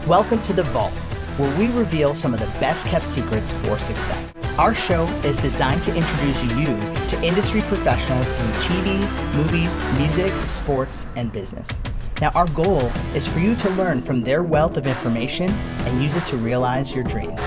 Welcome to The Vault, where we reveal some of the best kept secrets for success. Our show is designed to introduce you to industry professionals in TV, movies, music, sports, and business. Now, our goal is for you to learn from their wealth of information and use it to realize your dreams.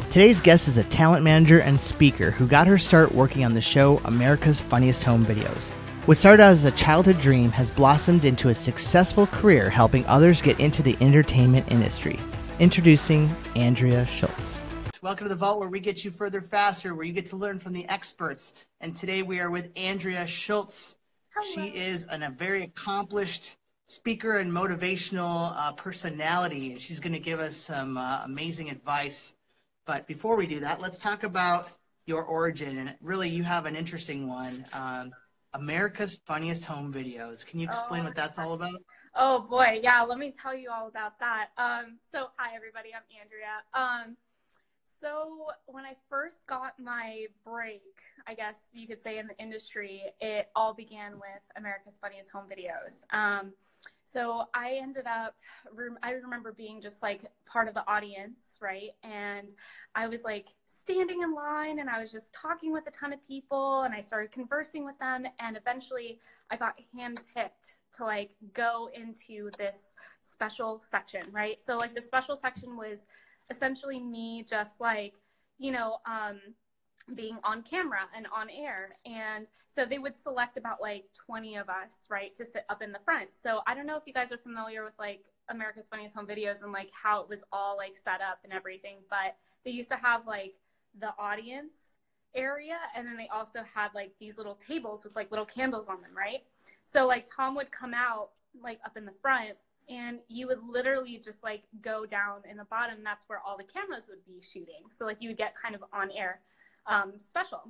Today's guest is a talent manager and speaker who got her start working on the show America's Funniest Home Videos. What started out as a childhood dream has blossomed into a successful career helping others get into the entertainment industry. Introducing Andria Schultz. Welcome to The Vault, where we get you further faster, where you get to learn from the experts. And today we are with Andria Schultz. Hello. She is a very accomplished speaker and motivational personality. She's going to give us some amazing advice. But before we do that, let's talk about your origin. And really, you have an interesting one. America's Funniest Home Videos. Can you explain what that's all about? Oh boy, yeah, let me tell you all about that. So hi everybody, I'm Andria. So when I first got my break, I guess you could say, in the industry, it all began with America's Funniest Home Videos. So I ended up, I remember being just like part of the audience, right? And I was like standing in line and I was just talking with a ton of people and I started conversing with them, and eventually I got handpicked to like go into this special section, right? So like the special section was essentially me just like, you know, being on camera and on air. And so they would select about like 20 of us, right, to sit up in the front. So I don't know if you guys are familiar with like America's Funniest Home Videos and like how it was all like set up and everything, but they used to have like the audience area, and then they also had like these little tables with like little candles on them, right? So like Tom would come out like up in the front, and you would literally just like go down in the bottom. That's where all the cameras would be shooting. So like you would get kind of on air special.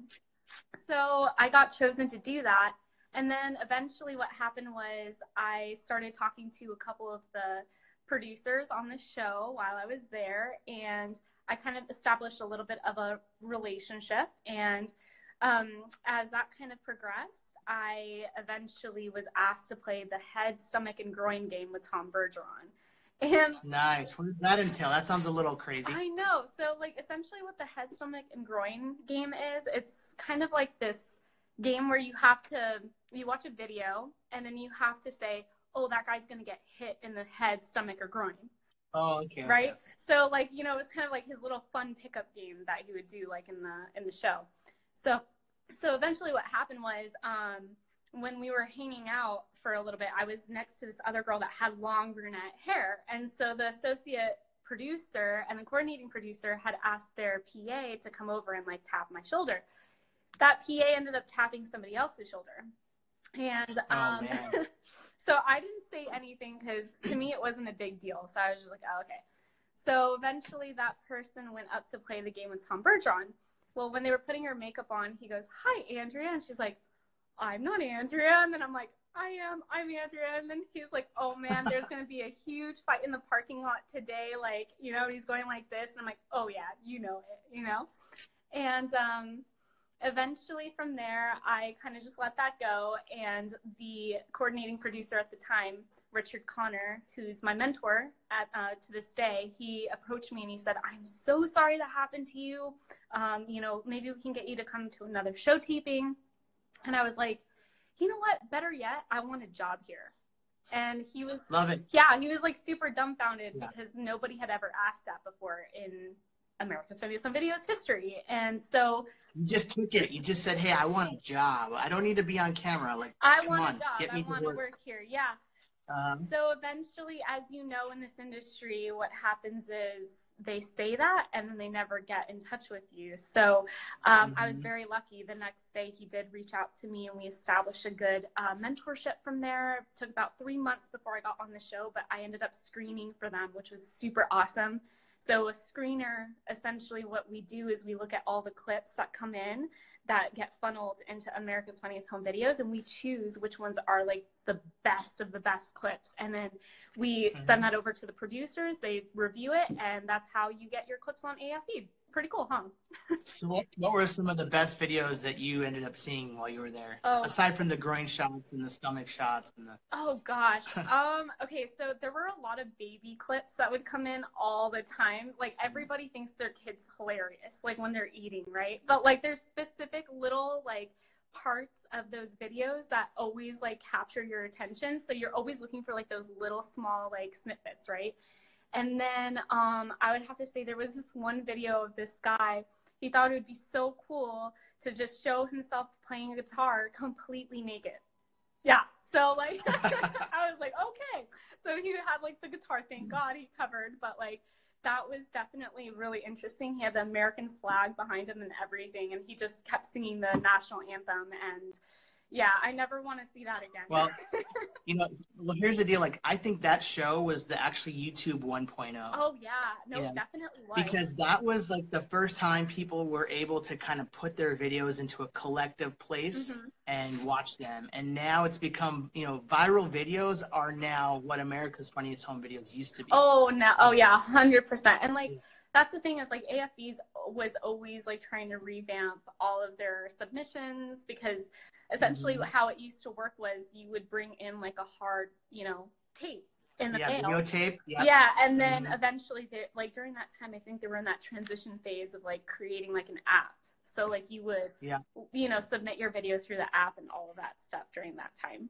So I got chosen to do that. And then eventually what happened was I started talking to a couple of the producers on the show while I was there, and I kind of established a little bit of a relationship. And as that kind of progressed, I eventually was asked to play the head, stomach, and groin game with Tom Bergeron. And Nice. What does that entail? That sounds a little crazy. I know. So like essentially what the head, stomach, and groin game is, it's kind of like this game where you watch a video and then you have to say, oh, that guy's going to get hit in the head, stomach, or groin. Oh, okay. Right? Okay. So like, you know, it was kind of like his little fun pickup game that he would do like in the show. So eventually what happened was when we were hanging out for a little bit, I was next to this other girl that had long brunette hair. And so the associate producer and the coordinating producer had asked their PA to come over and like tap my shoulder. That PA ended up tapping somebody else's shoulder. And so I didn't say anything because to me it wasn't a big deal. So I was just like, oh, okay. So eventually that person went up to play the game with Tom Bergeron. Well, when they were putting her makeup on, he goes, hi, Andria. And she's like, I'm not Andria. And then I'm like, I'm Andria. And then he's like, oh man, there's going to be a huge fight in the parking lot today. Like, you know, he's going like this. And I'm like, oh yeah, you know it, you know? And eventually from there, I kind of just let that go. And the coordinating producer at the time, Richard Connor, who's my mentor to this day, he approached me and he said, I'm so sorry that happened to you. You know, maybe we can get you to come to another show taping. And I was like, you know what? Better yet, I want a job here. And he was, love it. Yeah, he was like super dumbfounded because nobody had ever asked that before in America's Funniest Home Videos history. And so you just took it. You just said, hey, I want a job. I don't need to be on camera. Like, I come want on, a job. get me I want to work here. Yeah. So eventually, as you know, in this industry, what happens is they say that and then they never get in touch with you. So I was very lucky. The next day he did reach out to me and we established a good mentorship from there. It took about 3 months before I got on the show, but I ended up screening for them, which was super awesome. So a screener, essentially what we do is we look at all the clips that come in that get funneled into America's Funniest Home Videos, and we choose which ones are like the best of the best clips. And then we send that over to the producers, they review it, and that's how you get your clips on AFE. Pretty cool, huh? So what were some of the best videos that you ended up seeing while you were there? Oh, Aside from the groin shots and the stomach shots and the oh gosh. Okay, so there were a lot of baby clips that would come in all the time. Like everybody thinks their kid's hilarious, like when they're eating, right? But like there's specific little like parts of those videos that always like capture your attention. So you're always looking for like those little small like snippets, right? And then I would have to say there was this one video of this guy. He thought it would be so cool to just show himself playing a guitar completely naked. Yeah. So like I was like, okay. So he had like the guitar, thank God he covered, but like that was definitely really interesting. He had the American flag behind him and everything, and he just kept singing the national anthem. And yeah, I never want to see that again. Well, well, here's the deal. Like, I think that show was the actually YouTube 1.0. Oh yeah, no, it definitely was. Because that was like the first time people were able to kind of put their videos into a collective place and watch them. And now it's become, viral videos are now what America's Funniest Home Videos used to be. Oh no, oh yeah, 100%. And like that's the thing is like AFVs was always like trying to revamp all of their submissions, because essentially how it used to work was you would bring in like a hard, tape in the mail. Videotape. Yeah, and then eventually, like during that time, I think they were in that transition phase of like creating like an app. So like you would, submit your video through the app and all of that stuff during that time.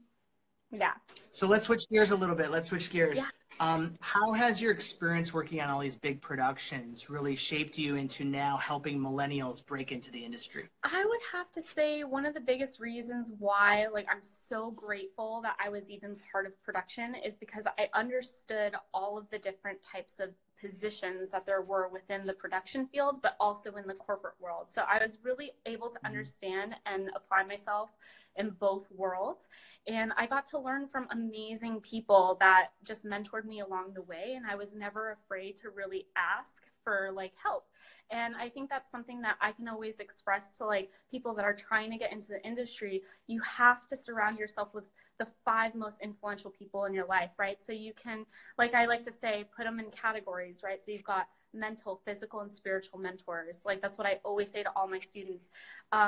Yeah. So let's switch gears a little bit. Yeah. How has your experience working on all these big productions really shaped you into now helping millennials break into the industry? I would have to say one of the biggest reasons why like I'm so grateful that I was even part of production is because I understood all of the different types of positions that there were within the production fields, but also in the corporate world. So I was really able to understand and apply myself in both worlds. And I got to learn from amazing people that just mentored me along the way. And I was never afraid to really ask for like help. And I think that's something that I can always express to like people that are trying to get into the industry. You have to surround yourself with the 5 most influential people in your life, right? So you can, like I like to say, put them in categories, right? So you've got mental, physical, and spiritual mentors. Like that's what I always say to all my students.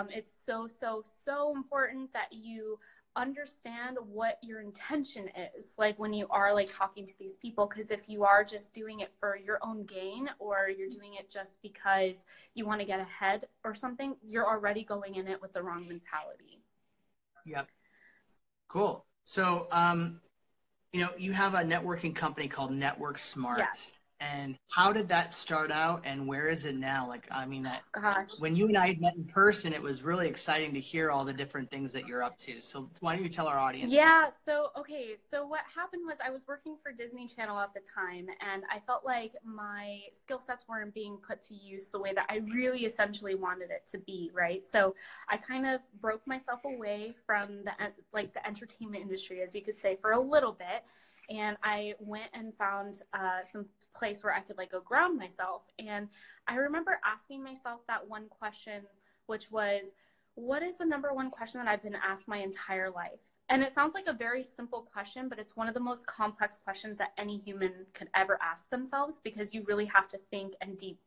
It's so, so, so important that you understand what your intention is, like when you are like talking to these people, because if you are just doing it for your own gain, or you're doing it just because you want to get ahead or something, you're already going in it with the wrong mentality. Yep. Cool. So, you have a networking company called Network Smart. Yes. And how did that start out, and where is it now? Like, I mean, Gosh. when you and I met in person, it was really exciting to hear all the different things that you're up to. So why don't you tell our audience? Yeah. So what happened was I was working for Disney Channel at the time, and I felt like my skill sets weren't being put to use the way that I really essentially wanted it to be, right? So I kind of broke myself away from the entertainment industry, as you could say, for a little bit. And I went and found some place where I could like go ground myself. And I remember asking myself that one question, which was, what is the number one question that I've been asked my entire life? And it sounds like a very simple question, but it's one of the most complex questions that any human could ever ask themselves, because you really have to think and deep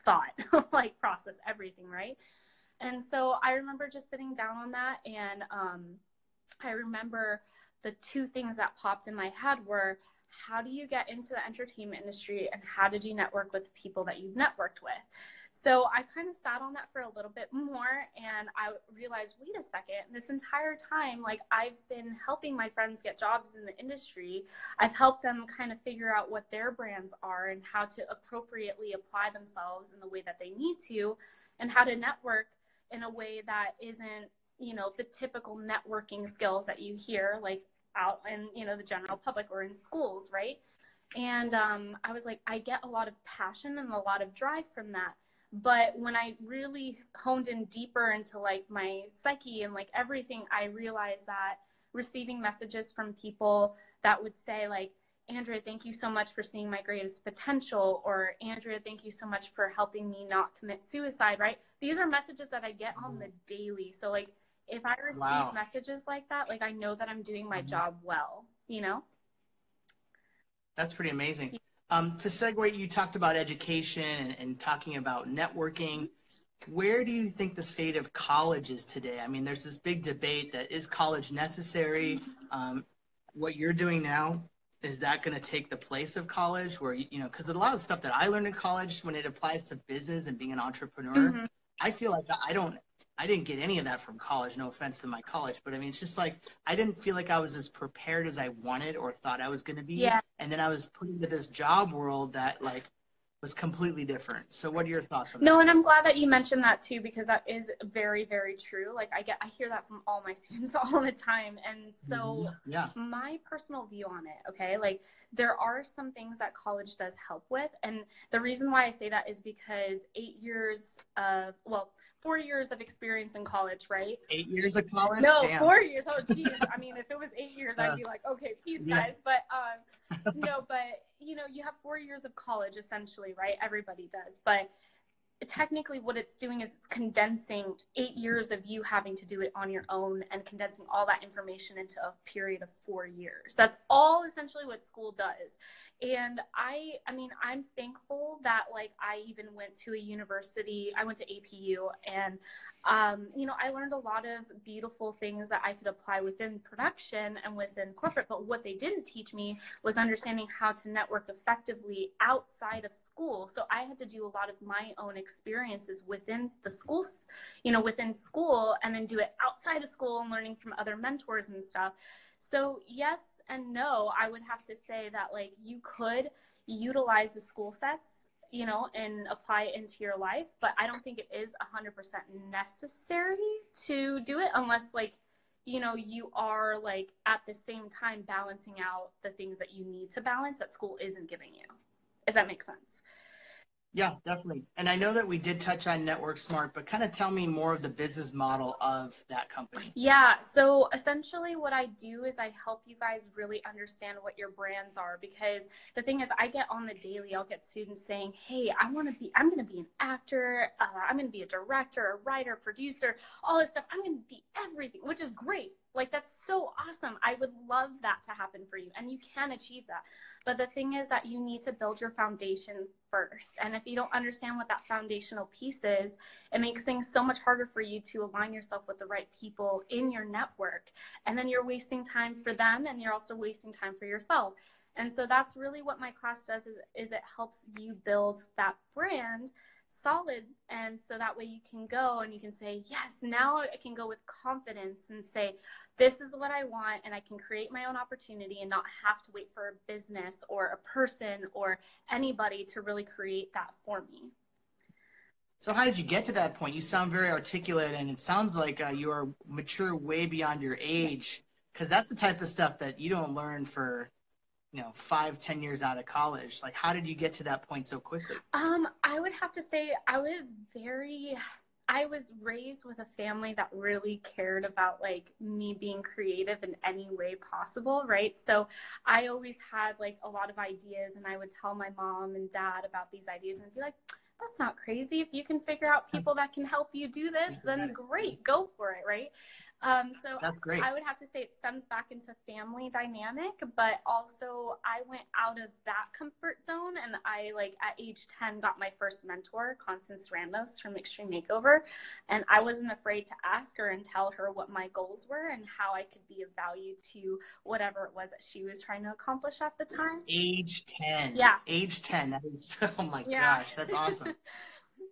thought, like process everything, right? And so I remember just sitting down on that, and I remember the 2 things that popped in my head were, how do you get into the entertainment industry, and how did you network with the people that you've networked with? So I kind of sat on that for a little bit more, and I realized, wait a second, this entire time, like I've been helping my friends get jobs in the industry. I've helped them kind of figure out what their brands are and how to appropriately apply themselves in the way that they need to, and how to network in a way that isn't, the typical networking skills that you hear like out in, the general public or in schools, right? And I was like, I get a lot of passion and a lot of drive from that. But when I really honed in deeper into like my psyche and like everything, I realized that receiving messages from people that would say like, Andrea, thank you so much for seeing my greatest potential, or Andrea, thank you so much for helping me not commit suicide, right? These are messages that I get on the daily. So like, if I receive messages like that, like I know that I'm doing my job well, That's pretty amazing. To segue, you talked about education and talking about networking. Where do you think the state of college is today? I mean, there's this big debate that is college necessary? What you're doing now, is that going to take the place of college? Where, you know, because a lot of stuff that I learned in college, when it applies to business and being an entrepreneur, Mm-hmm. I feel like I didn't get any of that from college. No offense to my college, but I mean, it's just like I didn't feel like I was as prepared as I wanted or thought I was going to be. Yeah. And then I was put into this job world that like was completely different. So what are your thoughts on that? No, and I'm glad that you mentioned that too, because that is very, very true. Like I hear that from all my students all the time. And so Yeah. my personal view on it, okay, like there are some things that college does help with. And the reason why I say that is because 4 years of experience in college, right? 8 years of college? No, Damn. 4 years. Oh, geez. I mean, if it was 8 years, I'd be like, okay, peace, Yeah. guys. But no, but you know, you have 4 years of college essentially, right? Everybody does. But technically what it's doing is it's condensing 8 years of you having to do it on your own and condensing all that information into a period of 4 years. That's all essentially what school does. And I mean, I'm thankful that like I even went to a university. I went to APU, and you know, I learned a lot of beautiful things that I could apply within production and within corporate. But what they didn't teach me was understanding how to network effectively outside of school. So I had to do a lot of my own experiences within the schools, you know, within school, and then do it outside of school and learning from other mentors and stuff. So yes and no, I would have to say that like you could utilize the school sets, you know, and apply it into your life, but I don't think it is 100% necessary to do it unless like, you know, you are like at the same time balancing out the things that you need to balance that school isn't giving you, if that makes sense. Yeah, definitely. And I know that we did touch on Network Smart, but kind of tell me more of the business model of that company. Yeah, so essentially what I do is I help you guys really understand what your brands are, because the thing is I get on the daily, I'll get students saying, hey, I'm going to be an actor, I'm going to be a director, a writer, producer, all this stuff. I'm going to be everything, which is great. Like, that's so awesome. I would love that to happen for you, and you can achieve that. But the thing is that you need to build your foundation first. And if you don't understand what that foundational piece is, it makes things so much harder for you to align yourself with the right people in your network. And then you're wasting time for them, and you're also wasting time for yourself. And so that's really what my class does, is it helps you build that brand solid. And so that way you can go and you can say, yes, now I can go with confidence and say, this is what I want, and I can create my own opportunity and not have to wait for a business or a person or anybody to really create that for me. So how did you get to that point? You sound very articulate, and it sounds like you are mature way beyond your age, because that's the type of stuff that you don't learn for, you know, 5-10 years out of college. Like, how did you get to that point so quickly? I would have to say I was raised with a family that really cared about like me being creative in any way possible, right? So I always had like a lot of ideas, and I would tell my mom and dad about these ideas and be like, that's not crazy. If you can figure out people that can help you do this, then great, go for it, right? So That's great. I would have to say it stems back into family dynamic, but also I went out of that comfort zone, and I like at age 10 got my first mentor, Constance Ramos from Extreme Makeover, and I wasn't afraid to ask her and tell her what my goals were and how I could be of value to whatever it was that she was trying to accomplish at the time. Age 10. Yeah. Age 10. That is, oh my gosh, that's awesome.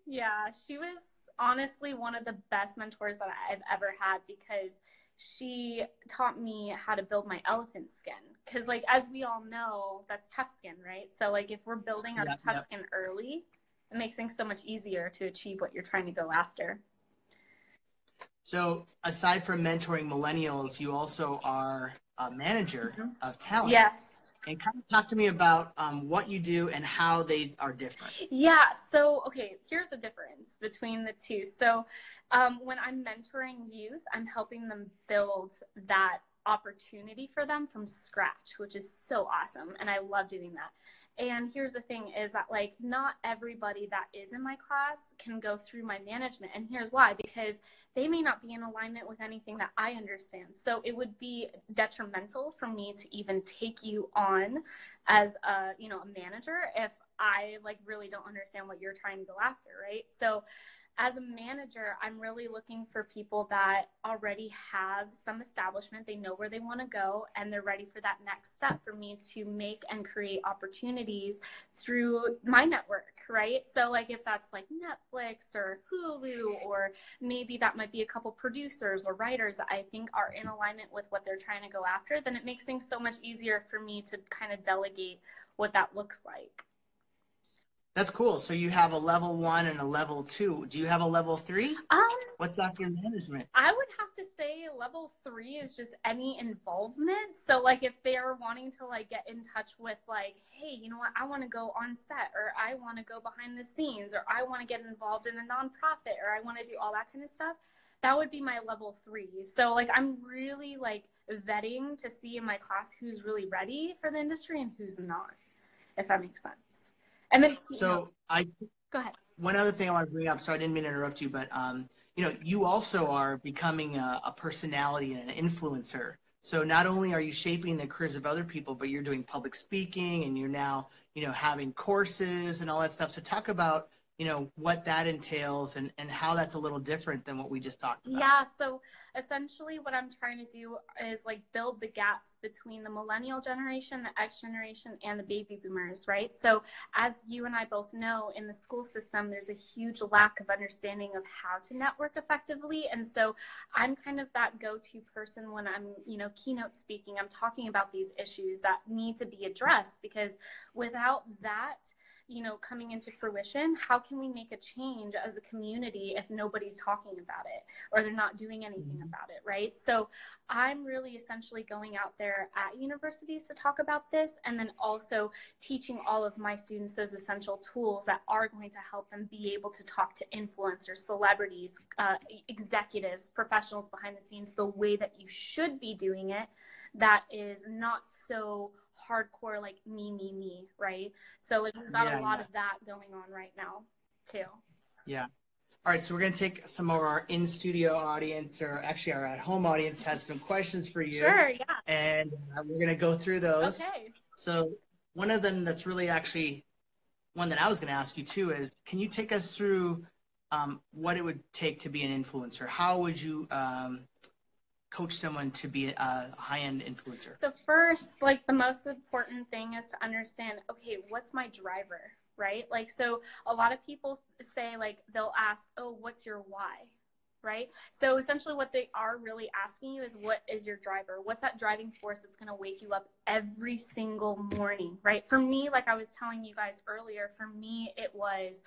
Yeah, she was honestly one of the best mentors that I've ever had, because she taught me how to build my elephant skin. Because like, as we all know, that's tough skin, right? So like if we're building our tough skin early, it makes things so much easier to achieve what you're trying to go after. So aside from mentoring millennials, you also are a manager of talent. Yes. And kind of talk to me about what you do and how they are different. Yeah. So, okay, here's the difference between the two. So when I'm mentoring youth, I'm helping them build that opportunity for them from scratch, which is so awesome. And I love doing that. And here's the thing is that like not everybody that is in my class can go through my management. And here's why, because they may not be in alignment with anything that I understand. So it would be detrimental for me to even take you on as a, you know, a manager if I like really don't understand what you're trying to go after, right? So as a manager, I'm really looking for people that already have some establishment. They know where they want to go, and they're ready for that next step for me to make and create opportunities through my network, right? So like if that's like Netflix or Hulu, or maybe that might be a couple producers or writers that I think are in alignment with what they're trying to go after, then it makes things so much easier for me to kind of delegate what that looks like. That's cool. So you have a level 1 and a level 2. Do you have a level 3? What's that for management? I would have to say level 3 is just any involvement. So like if they're wanting to like get in touch with like, hey, you know what, I want to go on set, or I want to go behind the scenes, or I want to get involved in a nonprofit, or I want to do all that kind of stuff, that would be my level 3. So like I'm really like vetting to see in my class who's really ready for the industry and who's not, if that makes sense. And then, so go ahead. One other thing I want to bring up, so I didn't mean to interrupt you, but you know, you also are becoming a personality and an influencer. So not only are you shaping the careers of other people, but you're doing public speaking, and you're now, you know, having courses and all that stuff. So talk about, you know, what that entails and how that's a little different than what we just talked about. Yeah, so essentially what I'm trying to do is like build the gaps between the millennial generation, the X generation, and the baby boomers, right? So as you and I both know, in the school system, there's a huge lack of understanding of how to network effectively. And so I'm kind of that go-to person when I'm, you know, keynote speaking, I'm talking about these issues that need to be addressed, because without that, you know, coming into fruition, how can we make a change as a community if nobody's talking about it or they're not doing anything about it, right? So I'm really essentially going out there at universities to talk about this, and then also teaching all of my students those essential tools that are going to help them be able to talk to influencers, celebrities, executives, professionals behind the scenes, the way that you should be doing it, that is not so hardcore like me, right? So like we've got a lot of that going on right now too. Yeah. All right, so we're going to take some of our in-studio audience, or actually our at-home audience, has some questions for you. Sure, yeah. And we're going to go through those. Okay. So one of them that's really actually one that I was going to ask you too is, can you take us through what it would take to be an influencer? How would you coach someone to be a high-end influencer? So first, like the most important thing is to understand, okay, what's my driver, right? Like, so a lot of people say, like, they'll ask, oh, what's your why, right? So essentially what they are really asking you is, what is your driver? What's that driving force that's going to wake you up every single morning, right? For me, like I was telling you guys earlier, for me, it was,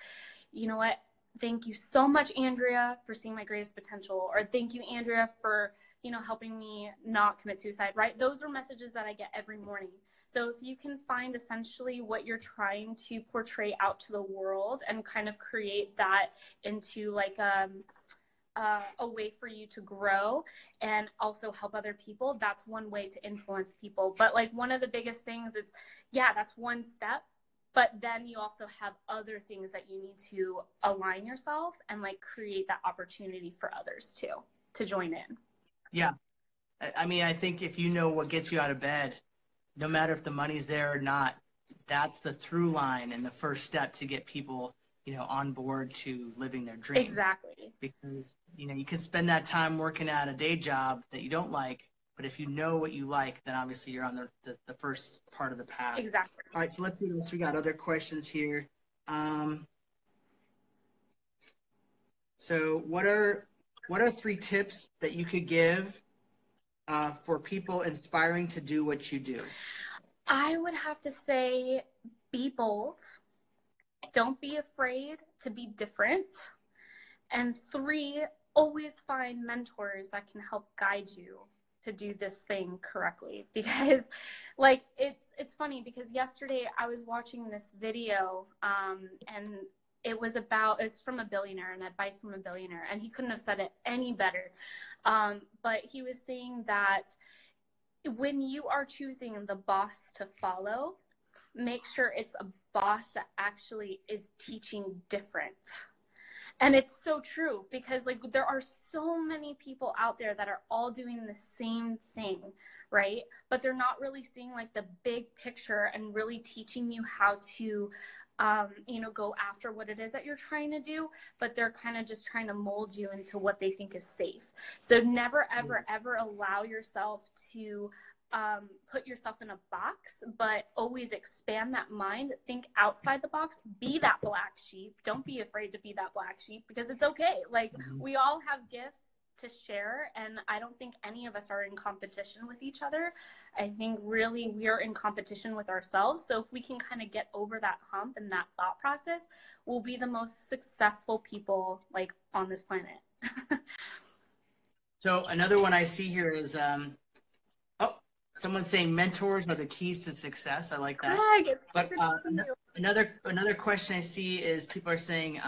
you know what? Thank you so much, Andrea, for seeing my greatest potential, or thank you, Andrea, for, you know, helping me not commit suicide, right? Those are messages that I get every morning. So if you can find essentially what you're trying to portray out to the world and kind of create that into like a way for you to grow and also help other people, that's one way to influence people. But like one of the biggest things is, yeah, that's one step. But then you also have other things that you need to align yourself and like create that opportunity for others too, to join in. Yeah. I mean, I think if you know what gets you out of bed, no matter if the money's there or not, that's the through line and the first step to get people, you know, on board to living their dream. Exactly. Because, you know, you can spend that time working at a day job that you don't like, but if you know what you like, then obviously you're on the first part of the path. Exactly. All right, so let's see what else we got. Other questions here. So what are 3 tips that you could give for people inspiring to do what you do? I would have to say, be bold. Don't be afraid to be different. And 3, always find mentors that can help guide you to do this thing correctly. Because like it's funny, because yesterday I was watching this video and it's from a billionaire, and advice from a billionaire, and he couldn't have said it any better. But he was saying that when you are choosing the boss to follow, make sure it's a boss that actually is teaching different. And it's so true, because like there are so many people out there that are all doing the same thing, right? But they're not really seeing like the big picture and really teaching you how to you know, go after what it is that you're trying to do, but they're kind of just trying to mold you into what they think is safe. So never, ever, ever allow yourself to put yourself in a box, but always expand that mind. Think outside the box. Be that black sheep. Don't be afraid to be that black sheep, because it's okay. Like, we all have gifts to share, and I don't think any of us are in competition with each other. I think really we're in competition with ourselves. So if we can kind of get over that hump and that thought process, we'll be the most successful people like on this planet. So another one I see here is someone's saying mentors are the keys to success. I like that. Greg, but another question I see is people are saying,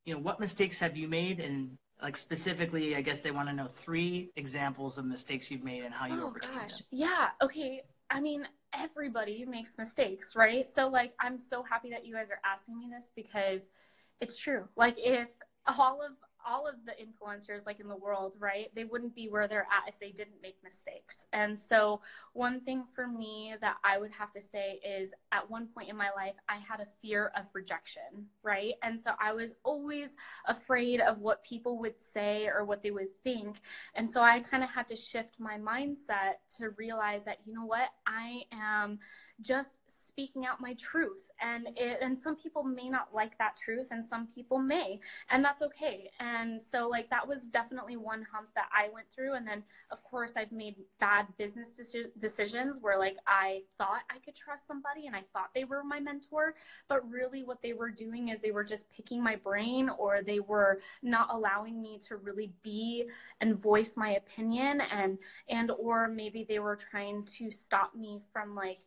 you know, what mistakes have you made? And like specifically, I guess they want to know 3 examples of mistakes you've made and how you overcame them. Yeah. Okay. I mean, everybody makes mistakes, right? So like, I'm so happy that you guys are asking me this, because it's true. Like, if all of the influencers like in the world, right, they wouldn't be where they're at if they didn't make mistakes. And so one thing for me that I would have to say is, at one point in my life, I had a fear of rejection, right? And so I was always afraid of what people would say or what they would think. And so I kind of had to shift my mindset to realize that, you know what, I am just speaking out my truth, and some people may not like that truth, and some people may, and that's okay. And so like, that was definitely one hump that I went through. And then of course I've made bad business decisions where like I thought I could trust somebody and I thought they were my mentor, but really what they were doing is they were just picking my brain, or they were not allowing me to really be and voice my opinion, and or maybe they were trying to stop me from like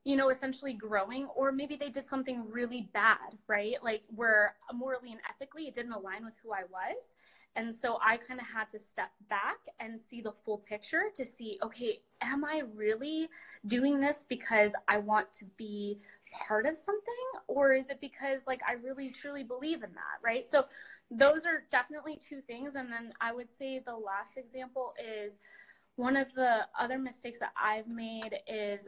you know, essentially growing, or maybe they did something really bad, right? Like, where morally and ethically it didn't align with who I was. And so I kind of had to step back and see the full picture to see, okay, am I really doing this because I want to be part of something, or is it because like I really truly believe in that, right? So those are definitely 2 things. And then I would say the last example is, one of the other mistakes that I've made is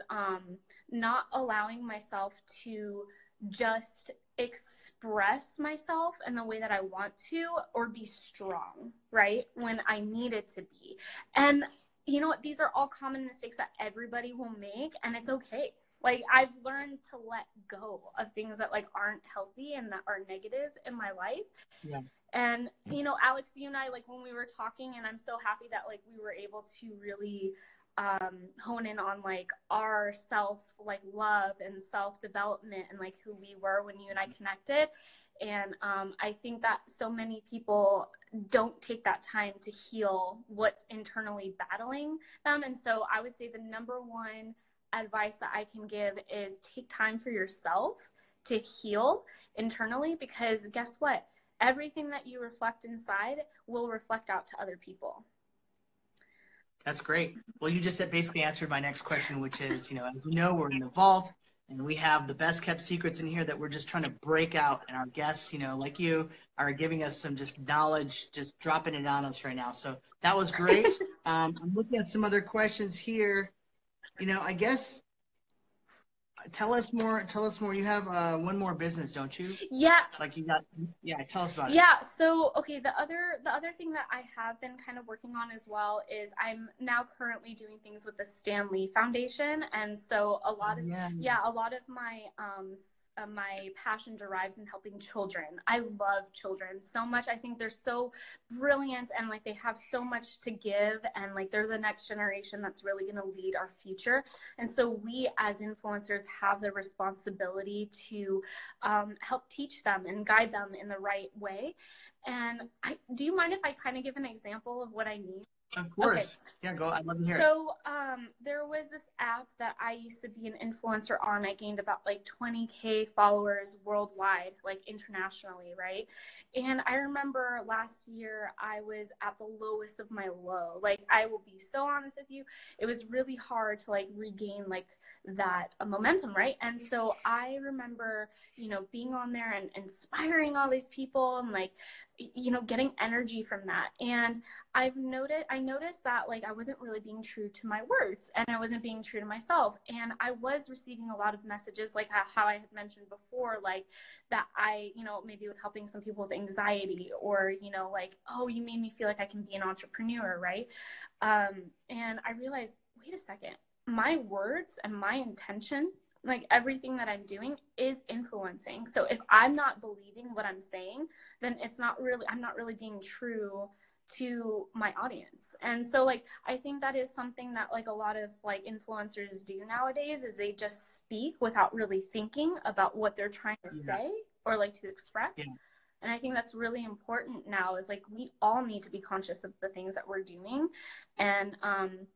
not allowing myself to just express myself in the way that I want to, or be strong, right, when I needed to be. And you know what? These are all common mistakes that everybody will make, and it's okay. Like, I've learned to let go of things that like aren't healthy and that are negative in my life. Yeah. And, you know, Alex, you and I, like when we were talking, and I'm so happy that like we were able to really hone in on like our self, like love and self-development, and like who we were when you and I connected. And I think that so many people don't take that time to heal what's internally battling them. And so I would say the number one advice that I can give is take time for yourself to heal internally, because guess what? Everything that you reflect inside will reflect out to other people. That's great. Well, you just basically answered my next question, which is, you know, as you know, we're in the vault and we have the best kept secrets in here that we're just trying to break out. And our guests, you know, like you, are giving us some just knowledge, just dropping it on us right now. So that was great. I'm looking at some other questions here. You know, I guess, tell us more. You have one more business, don't you? Yeah. Like you got, yeah, tell us about it. Yeah. So, okay. The other thing that I have been kind of working on as well is I'm now currently doing things with the Stanley Foundation. And so a lot of, a lot of my passion derives in helping children. I love children so much. I think they're so brilliant, and like they have so much to give, and like they're the next generation that's really going to lead our future. And so we as influencers have the responsibility to help teach them and guide them in the right way. And do you mind if I kind of give an example of what I mean? Of course. Okay. Yeah, go. I'd love to hear it. So there was this app that I used to be an influencer on. I gained about like 20K followers worldwide, like internationally, right? And I remember last year I was at the lowest of my low. Like, I will be so honest with you, it was really hard to like regain like that momentum, right? And so I remember, you know, being on there and inspiring all these people and like, you know, getting energy from that. And I noticed that like I wasn't really being true to my words, and I wasn't being true to myself. And I was receiving a lot of messages like how I had mentioned before, like that I, you know, maybe was helping some people with anxiety, or, you know, like, oh, you made me feel like I can be an entrepreneur, right? And I realized, wait a second, my words and my intention, like everything that I'm doing, is influencing. So if I'm not believing what I'm saying, then I'm not really being true to my audience. And so like, I think that is something that like a lot of like influencers do nowadays, is they just speak without really thinking about what they're trying to say or like to express. Yeah. And I think that's really important now, is like, we all need to be conscious of the things that we're doing. And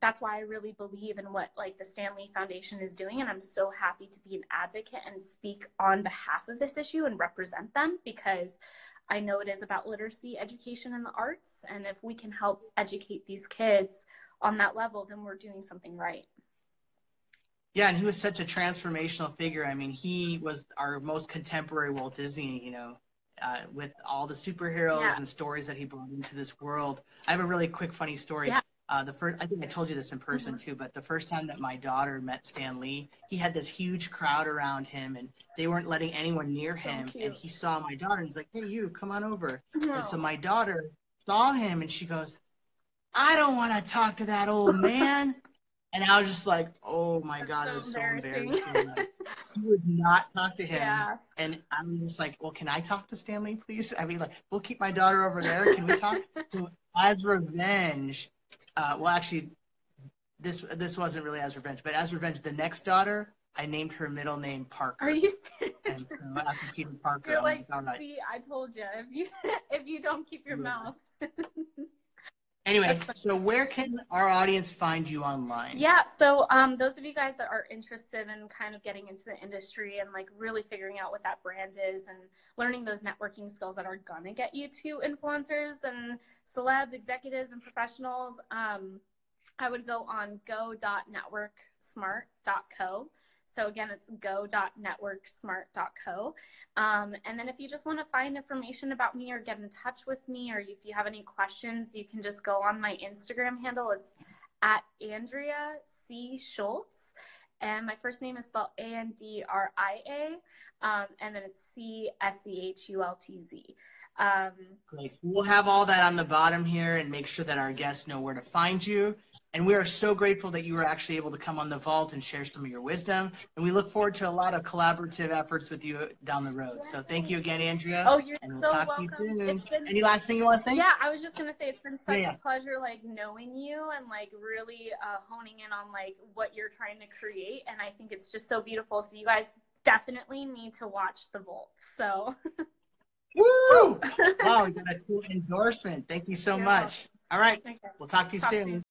that's why I really believe in what like the Stan Lee Foundation is doing. And I'm so happy to be an advocate and speak on behalf of this issue and represent them, because I know it is about literacy, education, and the arts. And if we can help educate these kids on that level, then we're doing something right. Yeah, and he was such a transformational figure. I mean, he was our most contemporary Walt Disney, you know, with all the superheroes and stories that he brought into this world. I have a really quick, funny story. Yeah. I think I told you this in person too, but the first time that my daughter met Stan Lee, he had this huge crowd around him, and they weren't letting anyone near him. And he saw my daughter, and he's like, "Hey, you, come on over." And so my daughter saw him, and she goes, "I don't want to talk to that old man." And I was just like, oh my God, this is so embarrassing. Like, he would not talk to him. Yeah. And I'm just like, well, can I talk to Stan Lee, please? I mean, like, we'll keep my daughter over there. Can we talk? So as revenge, well, actually, this wasn't really as revenge, but as revenge, the next daughter, I named her middle name Parker. Are you serious? And so after Peter Parker, you're like, see, I told you, if you don't keep your mouth. Anyway, so where can our audience find you online? Yeah, so those of you guys that are interested in kind of getting into the industry and like really figuring out what that brand is and learning those networking skills that are gonna get you to influencers and celebs, executives, and professionals, I would go on go.networksmart.co. So again, it's go.networksmart.co. And then if you just want to find information about me or get in touch with me, or if you have any questions, you can just go on my Instagram handle. It's at Andria C. Schultz. And my first name is spelled Andria. And then it's CSCHULTZ. Great. So we'll have all that on the bottom here and make sure that our guests know where to find you. And we are so grateful that you were actually able to come on The Vault and share some of your wisdom. And we look forward to a lot of collaborative efforts with you down the road. So thank you again, Andrea. Oh, you're and we'll so talk welcome. To you soon. Any last thing you want to say? Yeah, I was just going to say, it's been such a pleasure, like, knowing you and, like, really honing in on, like, what you're trying to create. And I think it's just so beautiful. So you guys definitely need to watch The Vault. So. Woo! Wow, we got a cool endorsement. Thank you so much. All right. Okay. We'll talk to you soon.